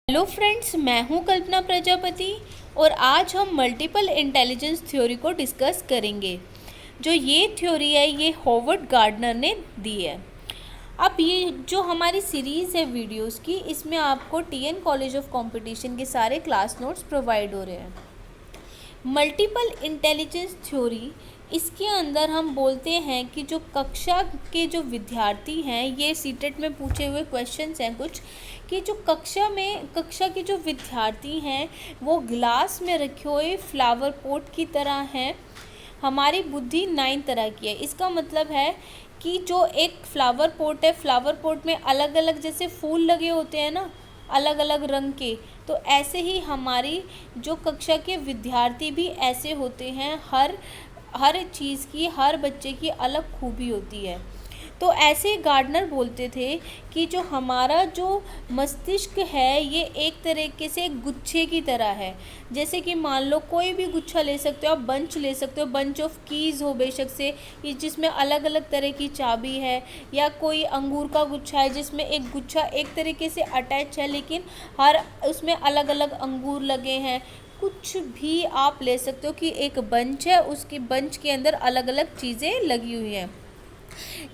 Hello friends, मैं हूं कल्पना प्रजापति और आज हम मल्टीपल इंटेलिजेंस थ्योरी को डिस्कस करेंगे। जो ये थ्योरी है ये हॉवर्ड गार्डनर ने दी है। अब ये जो हमारी सीरीज़ है वीडियोस की, इसमें आपको टीएन कॉलेज ऑफ कंपटीशन के सारे क्लास नोट्स प्रोवाइड हो रहे हैं। मल्टीपल इंटेलिजेंस थ्योरी, इसके अंदर हम बोलते हैं कि जो कक्षा के जो विद्यार्थी हैं, ये सीटेट में पूछे हुए क्वेश्चंस हैं कुछ, कि जो कक्षा के जो विद्यार्थी हैं वो ग्लास में रखे हुए फ्लावर पॉट की तरह हैं। हमारी बुद्धि 9 तरह की है। इसका मतलब है कि जो एक फ्लावर पॉट है, फ्लावर पॉट में अलग अलग जैसे फूल लगे होते हैं ना, अलग अलग रंग के, तो ऐसे ही हमारी जो कक्षा के विद्यार्थी भी ऐसे होते हैं। हर चीज़ की, हर बच्चे की अलग खूबी होती है। तो ऐसे गार्डनर बोलते थे कि जो हमारा जो मस्तिष्क है ये एक तरीके से गुच्छे की तरह है। जैसे कि मान लो कोई भी गुच्छा ले सकते हो आप, बंच ले सकते हो, बंच ऑफ कीज़ हो बेशक से, जिसमें अलग अलग तरह की चाबी है, या कोई अंगूर का गुच्छा है जिसमें एक गुच्छा एक तरीके से अटैच है लेकिन हर उसमें अलग अलग अंगूर लगे हैं। कुछ भी आप ले सकते हो कि एक बंच है, उसकी बंच के अंदर अलग अलग चीज़ें लगी हुई हैं।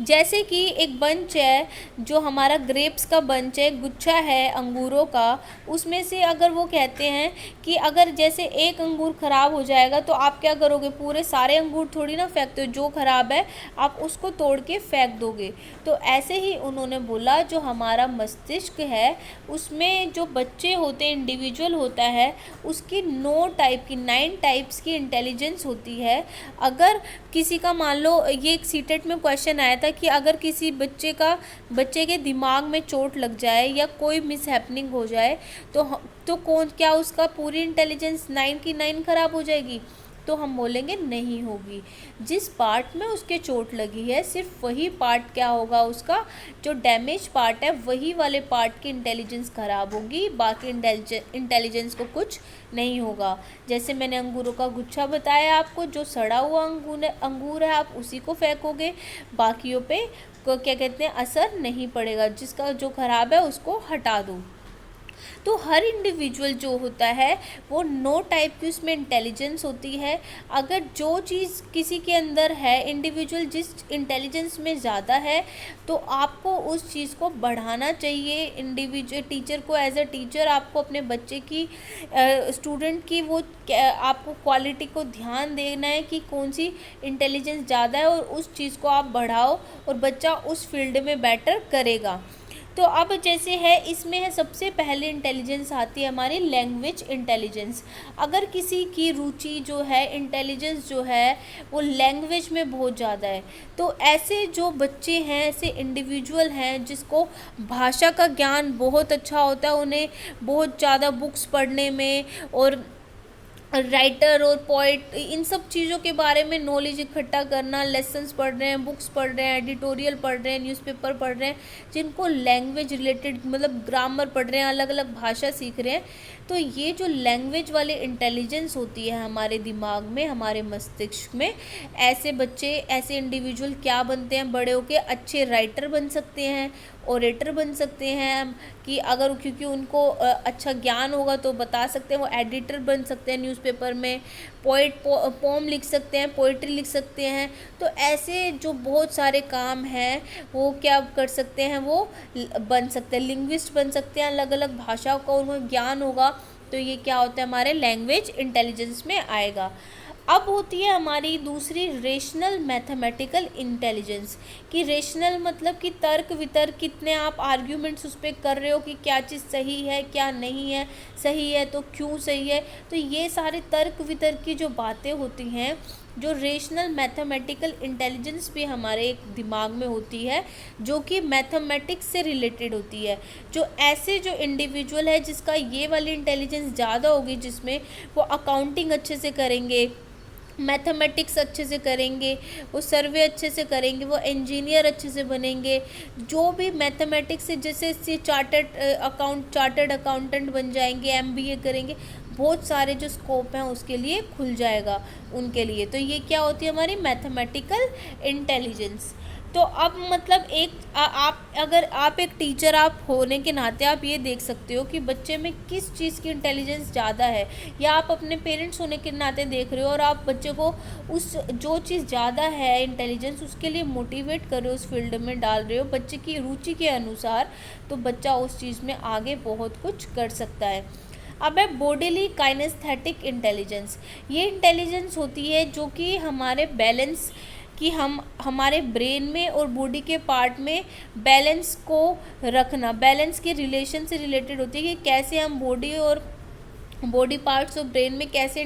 जैसे कि एक बंच है जो हमारा ग्रेप्स का बंच है, गुच्छा है अंगूरों का, उसमें से अगर वो कहते हैं कि अगर जैसे एक अंगूर ख़राब हो जाएगा तो आप क्या करोगे, पूरे सारे अंगूर थोड़ी ना फेंकते हो, जो ख़राब है आप उसको तोड़ के फेंक दोगे। तो ऐसे ही उन्होंने बोला जो हमारा मस्तिष्क है उसमें जो बच्चे होते हैं, इंडिविजुअल होता है, उसकी 9 टाइप्स की इंटेलिजेंस होती है। अगर किसी का मान लो, ये एक सीटेट में क्वेश्चन आया था कि अगर किसी बच्चे के दिमाग में चोट लग जाए या कोई मिसहैपनिंग हो जाए तो कौन, क्या उसका पूरी इंटेलिजेंस 9 की 9 ख़राब हो जाएगी? तो हम बोलेंगे नहीं होगी। जिस पार्ट में उसके चोट लगी है सिर्फ वही पार्ट क्या होगा, उसका जो डैमेज पार्ट है वही वाले पार्ट की इंटेलिजेंस ख़राब होगी, बाकी इंटेलिजेंस को कुछ नहीं होगा। जैसे मैंने अंगूरों का गुच्छा बताया आपको, जो सड़ा हुआ अंगूर है आप उसी को फेंकोगे, बाकियों पे क्या कहते हैं असर नहीं पड़ेगा, जिसका जो ख़राब है उसको हटा दो। तो हर इंडिविजुअल जो होता है वो 9 टाइप की उसमें इंटेलिजेंस होती है। अगर जो चीज़ किसी के अंदर है, इंडिविजुअल जिस इंटेलिजेंस में ज़्यादा है, तो आपको उस चीज़ को बढ़ाना चाहिए। इंडिविजुअल टीचर को, एज अ टीचर आपको अपने बच्चे की, स्टूडेंट की वो आपको क्वालिटी को ध्यान देना है कि कौन सी इंटेलिजेंस ज़्यादा है और उस चीज़ को आप बढ़ाओ और बच्चा उस फील्ड में बेटर करेगा। तो अब जैसे है, इसमें है सबसे पहले इंटेलिजेंस आती है हमारी लैंग्वेज इंटेलिजेंस। अगर किसी की रुचि जो है, इंटेलिजेंस जो है वो लैंग्वेज में बहुत ज़्यादा है, तो ऐसे जो बच्चे हैं, ऐसे इंडिविजुअल हैं जिसको भाषा का ज्ञान बहुत अच्छा होता है, उन्हें बहुत ज़्यादा बुक्स पढ़ने में और राइटर और पोइट, इन सब चीज़ों के बारे में नॉलेज इकट्ठा करना, लेसन्स पढ़ रहे हैं, बुक्स पढ़ रहे हैं, एडिटोरियल पढ़ रहे हैं, न्यूज़पेपर पढ़ रहे हैं, जिनको लैंग्वेज रिलेटेड मतलब ग्रामर पढ़ रहे हैं, अलग अलग भाषा सीख रहे हैं, तो ये जो लैंग्वेज वाली इंटेलिजेंस होती है हमारे दिमाग में, हमारे मस्तिष्क में, ऐसे बच्चे, ऐसे इंडिविजुअल क्या बनते हैं, बड़े होके अच्छे राइटर बन सकते हैं, ओरेटर बन सकते हैं, कि अगर क्योंकि उनको अच्छा ज्ञान होगा तो बता सकते हैं, वो एडिटर बन सकते हैं न्यूज़पेपर में, पोम लिख सकते हैं, पोइट्री लिख सकते हैं। तो ऐसे जो बहुत सारे काम हैं वो क्या कर सकते हैं, वो बन सकते हैं, लिंग्विस्ट बन सकते हैं, अलग अलग भाषाओं का उनको ज्ञान होगा, तो ये क्या होता है हमारे लैंग्वेज इंटेलिजेंस में आएगा। अब होती है हमारी दूसरी रेशनल मैथमेटिकल इंटेलिजेंस, कि रेशनल मतलब कि तर्क वितर्क, कितने आप आर्ग्यूमेंट्स उस पर कर रहे हो कि क्या चीज़ सही है क्या नहीं है, सही है तो क्यों सही है, तो ये सारे तर्क वितर्क की जो बातें होती हैं, जो रेशनल मैथमेटिकल इंटेलिजेंस भी हमारे एक दिमाग में होती है, जो कि मैथमेटिक्स से रिलेटेड होती है। जो ऐसे जो इंडिविजुअल है जिसका ये वाली इंटेलिजेंस ज़्यादा होगी, जिसमें वो अकाउंटिंग अच्छे से करेंगे, मैथमेटिक्स अच्छे से करेंगे, वो सर्वे अच्छे से करेंगे, वो इंजीनियर अच्छे से बनेंगे, जो भी मैथमेटिक्स से जैसे चार्टर्ड अकाउंटेंट बन जाएंगे, एमबीए करेंगे, बहुत सारे जो स्कोप हैं उसके लिए खुल जाएगा उनके लिए। तो ये क्या होती है हमारी मैथमेटिकल इंटेलिजेंस। तो अब मतलब आप अगर आप एक टीचर आप होने के नाते आप ये देख सकते हो कि बच्चे में किस चीज़ की इंटेलिजेंस ज़्यादा है, या आप अपने पेरेंट्स होने के नाते देख रहे हो और आप बच्चे को उस जो चीज़ ज़्यादा है इंटेलिजेंस उसके लिए मोटिवेट कर रहे हो, उस फील्ड में डाल रहे हो बच्चे की रुचि के अनुसार, तो बच्चा उस चीज़ में आगे बहुत कुछ कर सकता है। अब है बॉडीली काइनेस्थेटिक इंटेलिजेंस। ये इंटेलिजेंस होती है जो कि हमारे बैलेंस कि हम हमारे ब्रेन में और बॉडी के पार्ट में बैलेंस को रखना, बैलेंस के रिलेशन से रिलेटेड होती है कि कैसे हम बॉडी पार्ट्स और ब्रेन में कैसे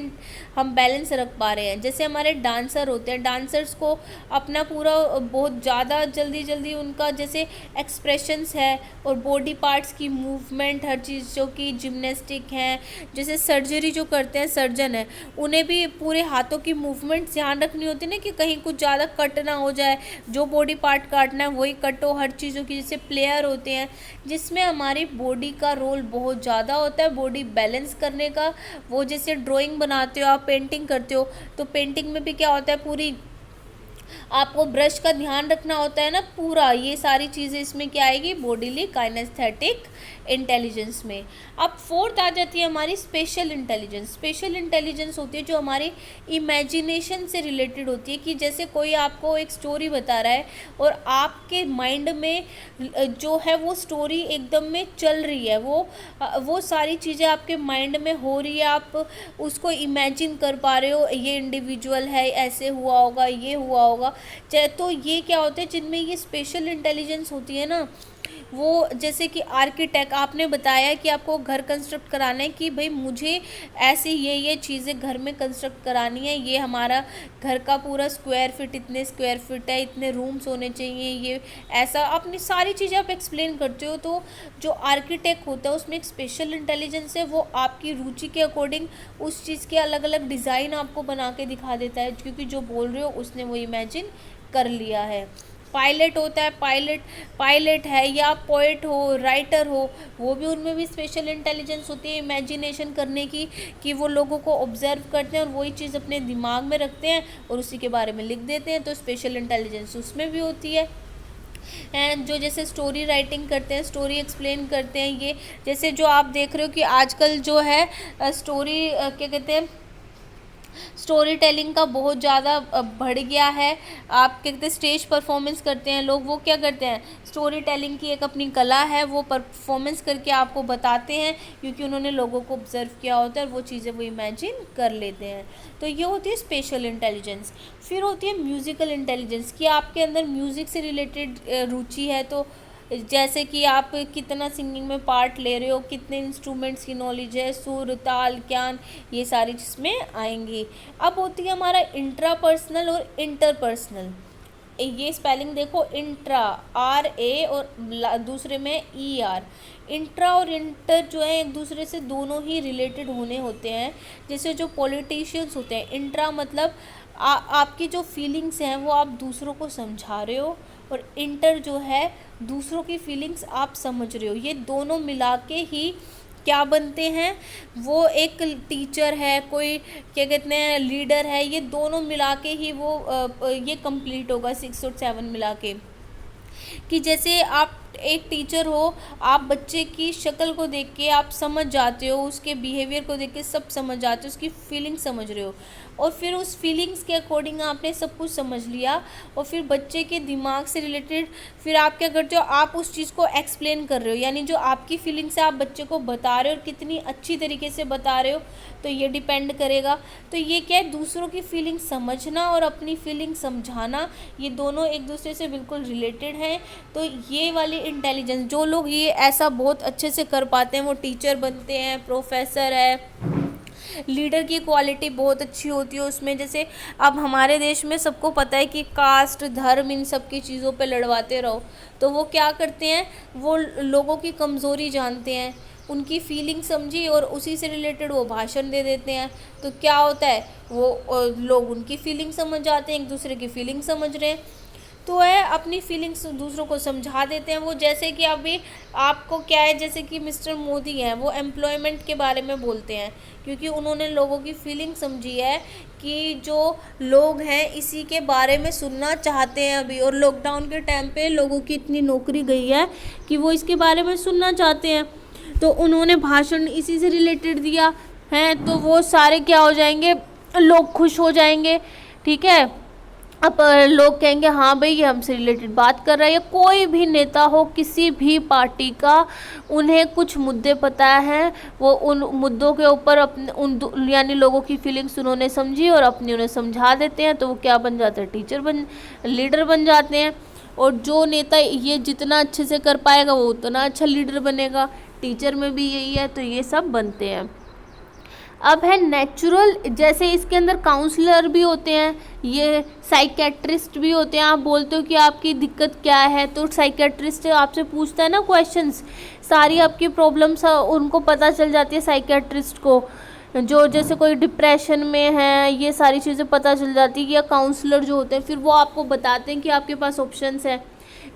हम बैलेंस रख पा रहे हैं। जैसे हमारे डांसर होते हैं, डांसर्स को अपना पूरा बहुत ज़्यादा जल्दी उनका जैसे एक्सप्रेशंस है और बॉडी पार्ट्स की मूवमेंट, हर चीज़ जो कि जिम्नास्टिक हैं, जैसे सर्जरी जो करते हैं सर्जन है, उन्हें भी पूरे हाथों की मूवमेंट ध्यान रखनी होती है ना कि कहीं कुछ ज़्यादा कट ना हो जाए, जो बॉडी पार्ट काटना है वही कट हो, हर चीज़ों की। जैसे प्लेयर होते हैं जिसमें हमारी बॉडी का रोल बहुत ज़्यादा होता है बॉडी बैलेंस करने का। वो जैसे ड्राइंग बनाते हो आप, पेंटिंग करते हो, तो पेंटिंग में भी क्या होता है पूरी आपको ब्रश का ध्यान रखना होता है ना पूरा, ये सारी चीज़ें इसमें क्या आएगी बॉडीली काइनेस्थेटिक इंटेलिजेंस में। अब फोर्थ आ जाती है हमारी स्पेशल इंटेलिजेंस। स्पेशल इंटेलिजेंस होती है जो हमारी इमेजिनेशन से रिलेटेड होती है कि जैसे कोई आपको एक स्टोरी बता रहा है और आपके माइंड में जो है वो स्टोरी एकदम में चल रही है, वो सारी चीज़ें आपके माइंड में हो रही है, आप उसको इमेजिन कर पा रहे हो, ये इंडिविजुअल है, ऐसे हुआ होगा, ये हुआ होगा। तो ये क्या होते हैं जिनमें ये स्पेशल इंटेलिजेंस होती है ना, वो जैसे कि आर्किटेक्ट आपने बताया कि आपको घर कंस्ट्रक्ट कराना है कि भाई मुझे ऐसे ये चीज़ें घर में कंस्ट्रक्ट करानी है, ये हमारा घर का पूरा स्क्वायर फीट इतने स्क्वायर फीट है, इतने रूम्स होने चाहिए, ये ऐसा अपनी सारी चीज़ें आप एक्सप्लेन करते हो। तो जो आर्किटेक्ट होता है उसमें एक स्पेशल इंटेलिजेंस है, वो आपकी रुचि के अकॉर्डिंग उस चीज़ के अलग अलग डिज़ाइन आपको बना के दिखा देता है, क्योंकि जो बोल रहे हो उसने वो इमेजिन कर लिया है। पायलट होता है, पायलट है, या पोएट हो, राइटर हो, वो भी उनमें भी स्पेशल इंटेलिजेंस होती है इमेजिनेशन करने की, कि वो लोगों को ऑब्जर्व करते हैं और वही चीज़ अपने दिमाग में रखते हैं और उसी के बारे में लिख देते हैं, तो स्पेशल इंटेलिजेंस उसमें भी होती है। एंड जो जैसे स्टोरी राइटिंग करते हैं, स्टोरी एक्सप्लेन करते हैं, ये जैसे जो आप देख रहे हो कि आजकल जो है स्टोरी क्या कहते हैं, स्टोरी टेलिंग का बहुत ज़्यादा बढ़ गया है। आप क्या कहते हैं स्टेज परफॉर्मेंस करते हैं लोग, वो क्या करते हैं स्टोरी टेलिंग की एक अपनी कला है, वो परफॉर्मेंस करके आपको बताते हैं, क्योंकि उन्होंने लोगों को ऑब्जर्व किया होता है और वो चीज़ें वो इमेजिन कर लेते हैं। तो ये होती है स्पेशल इंटेलिजेंस। फिर होती है म्यूज़िकल इंटेलिजेंस, कि आपके अंदर म्यूज़िक से रिलेटेड रुचि है, तो जैसे कि आप कितना सिंगिंग में पार्ट ले रहे हो, कितने इंस्ट्रूमेंट्स की नॉलेज है, सुर ताल ज्ञान, ये सारी जिसमें आएंगी। अब होती है हमारा इंट्रापर्सनल और इंटरपर्सनल। ये स्पेलिंग देखो, इंट्रा RA और दूसरे में ER। इंट्रा और इंटर जो है एक दूसरे से दोनों ही रिलेटेड होने होते हैं। जैसे जो पॉलिटिशियंस होते हैं, इंट्रा मतलब आपकी जो फीलिंग्स हैं वो आप दूसरों को समझा रहे हो, और इंटर जो है दूसरों की फीलिंग्स आप समझ रहे हो। ये दोनों मिला के ही क्या बनते हैं, वो एक टीचर है, कोई क्या कहते हैं लीडर है, ये दोनों मिला के ही वो ये कंप्लीट होगा 6 और 7 मिला के। कि जैसे आप एक टीचर हो, आप बच्चे की शक्ल को देख के आप समझ जाते हो, उसके बिहेवियर को देख के सब समझ जाते हो, उसकी फीलिंग समझ रहे हो, और फिर उस फीलिंग्स के अकॉर्डिंग आपने सब कुछ समझ लिया, और फिर बच्चे के दिमाग से रिलेटेड फिर आप क्या करते हो, आप उस चीज़ को एक्सप्लेन कर रहे हो, यानी जो आपकी फीलिंग्स है आप बच्चे को बता रहे हो और कितनी अच्छी तरीके से बता रहे हो, तो ये डिपेंड करेगा। तो ये क्या है, दूसरों की फीलिंग समझना और अपनी फीलिंग समझाना, ये दोनों एक दूसरे से बिल्कुल रिलेटेड हैं। तो ये वाली इंटेलिजेंस जो लोग ये ऐसा बहुत अच्छे से कर पाते हैं वो टीचर बनते हैं, प्रोफेसर है। लीडर की क्वालिटी बहुत अच्छी होती है उसमें। जैसे अब हमारे देश में सबको पता है कि कास्ट धर्म इन सब की चीज़ों पे लड़वाते रहो, तो वो क्या करते हैं, वो लोगों की कमज़ोरी जानते हैं, उनकी फीलिंग समझी और उसी से रिलेटेड वो भाषण दे देते हैं। तो क्या होता है, वो लोग उनकी फीलिंग समझ जाते हैं, एक दूसरे की फीलिंग समझ रहे हैं। तो है अपनी फीलिंग्स दूसरों को समझा देते हैं वो। जैसे कि अभी आपको क्या है, जैसे कि मिस्टर मोदी हैं, वो एम्प्लॉयमेंट के बारे में बोलते हैं क्योंकि उन्होंने लोगों की फीलिंग समझी है कि जो लोग हैं इसी के बारे में सुनना चाहते हैं अभी। और लॉकडाउन के टाइम पे लोगों की इतनी नौकरी गई है कि वो इसके बारे में सुनना चाहते हैं, तो उन्होंने भाषण इसी से रिलेटेड दिया है, तो वो सारे क्या हो जाएंगे, लोग खुश हो जाएंगे। ठीक है, अब लोग कहेंगे हाँ भाई ये हमसे रिलेटेड बात कर रहा है। या कोई भी नेता हो किसी भी पार्टी का, उन्हें कुछ मुद्दे पता है, वो उन मुद्दों के ऊपर अपने उन यानी लोगों की फीलिंग्स उन्होंने समझी और अपनी उन्हें समझा देते हैं, तो वो क्या बन जाते हैं, लीडर बन जाते हैं। और जो नेता ये जितना अच्छे से कर पाएगा वो उतना अच्छा लीडर बनेगा। टीचर में भी यही है, तो ये सब बनते हैं। अब है नेचुरल, जैसे इसके अंदर काउंसलर भी होते हैं, ये साइकेट्रिस्ट भी होते हैं। आप बोलते हो कि आपकी दिक्कत क्या है, तो साइकेट्रिस्ट आपसे पूछता है ना क्वेश्चंस, सारी आपकी प्रॉब्लम्स उनको पता चल जाती है साइकेट्रिस्ट को। जो जैसे कोई डिप्रेशन में है, ये सारी चीज़ें पता चल जाती है। या काउंसलर जो होते हैं फिर वो आपको बताते हैं कि आपके पास ऑप्शंस हैं।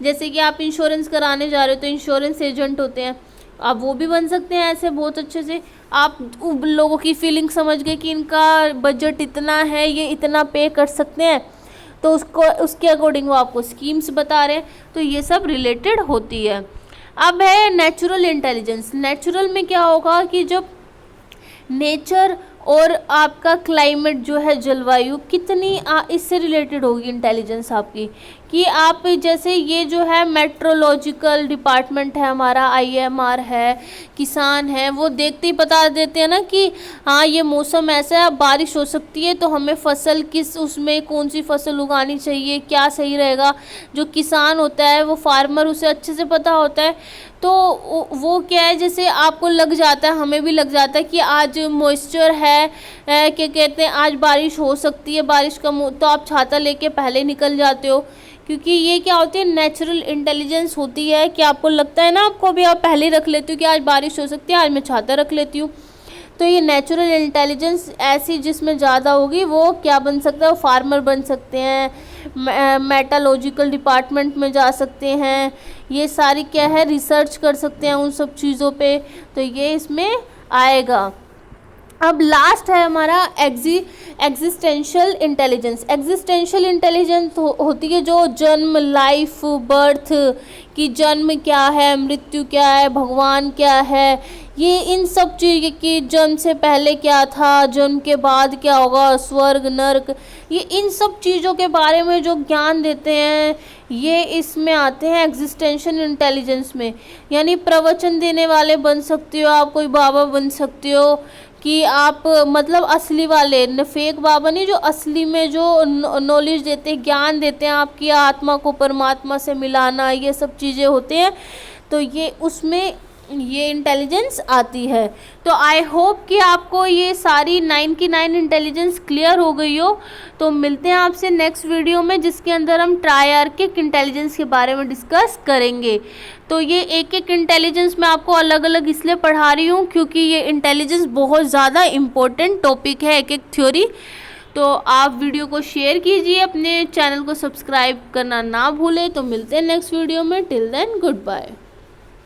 जैसे कि आप इंश्योरेंस कराने जा रहे हो तो इंश्योरेंस एजेंट होते हैं, आप वो भी बन सकते हैं ऐसे बहुत अच्छे से। आप लोगों की फीलिंग समझ गए कि इनका बजट इतना है, ये इतना पे कर सकते हैं, तो उसके अकॉर्डिंग वो आपको स्कीम्स बता रहे हैं, तो ये सब रिलेटेड होती है। अब है नेचुरल इंटेलिजेंस। नेचुरल में क्या होगा कि जब नेचर और आपका क्लाइमेट जो है, जलवायु कितनी इससे रिलेटेड होगी इंटेलिजेंस आपकी, कि आप जैसे ये जो है मेट्रोलॉजिकल डिपार्टमेंट है हमारा, IMR है, किसान है, वो देखते ही बता देते हैं ना कि हाँ ये मौसम ऐसा है, अब बारिश हो सकती है, तो हमें फसल किस उसमें कौन सी फसल उगानी चाहिए, क्या सही रहेगा। जो किसान होता है वो फार्मर, उसे अच्छे से पता होता है, तो वो क्या है, जैसे आपको लग जाता है, हमें भी लग जाता है कि आज मॉइस्चर है, क्या कहते हैं, आज बारिश हो सकती है, बारिश का तो आप छाता लेके पहले निकल जाते हो, क्योंकि ये क्या होती है, नेचुरल इंटेलिजेंस होती है कि आपको लगता है ना, आपको भी आप पहले रख लेते हो कि आज बारिश हो सकती है, आज मैं छाता रख लेती हूँ। तो ये नेचुरल इंटेलिजेंस ऐसी जिसमें ज़्यादा होगी वो क्या बन सकता है, वो फार्मर बन सकते हैं, मेटालॉजिकल डिपार्टमेंट में जा सकते हैं, ये सारी क्या है रिसर्च कर सकते हैं उन सब चीज़ों पे, तो ये इसमें आएगा। अब लास्ट है हमारा एग्जिस्टेंशियल इंटेलिजेंस। एग्जिस्टेंशियल इंटेलिजेंस होती है जो जन्म, लाइफ, बर्थ, कि जन्म क्या है, मृत्यु क्या है, भगवान क्या है, ये इन सब चीज़ की, जन्म से पहले क्या था, जन्म के बाद क्या होगा, स्वर्ग नर्क, ये इन सब चीज़ों के बारे में जो ज्ञान देते हैं, ये इसमें आते हैं एग्जिस्टेंशियल इंटेलिजेंस में। यानी प्रवचन देने वाले बन सकते हो आप, कोई बाबा बन सकते हो, कि आप मतलब असली वाले, फेक बाबा नहीं, जो असली में जो नॉलेज देते हैं, ज्ञान देते हैं, आपकी आत्मा को परमात्मा से मिलाना, ये सब चीज़ें होते हैं, तो ये उसमें ये इंटेलिजेंस आती है। तो आई होप कि आपको ये सारी 9 की 9 इंटेलिजेंस क्लियर हो गई हो। तो मिलते हैं आपसे नेक्स्ट वीडियो में, जिसके अंदर हम ट्रायआर्किक इंटेलिजेंस के बारे में डिस्कस करेंगे। तो ये एक एक इंटेलिजेंस मैं आपको अलग अलग इसलिए पढ़ा रही हूँ क्योंकि ये इंटेलिजेंस बहुत ज़्यादा इम्पोर्टेंट टॉपिक है, एक एक थ्योरी। तो आप वीडियो को शेयर कीजिए, अपने चैनल को सब्सक्राइब करना ना भूलें। तो मिलते हैं नेक्स्ट वीडियो में, टिल देन गुड बाय।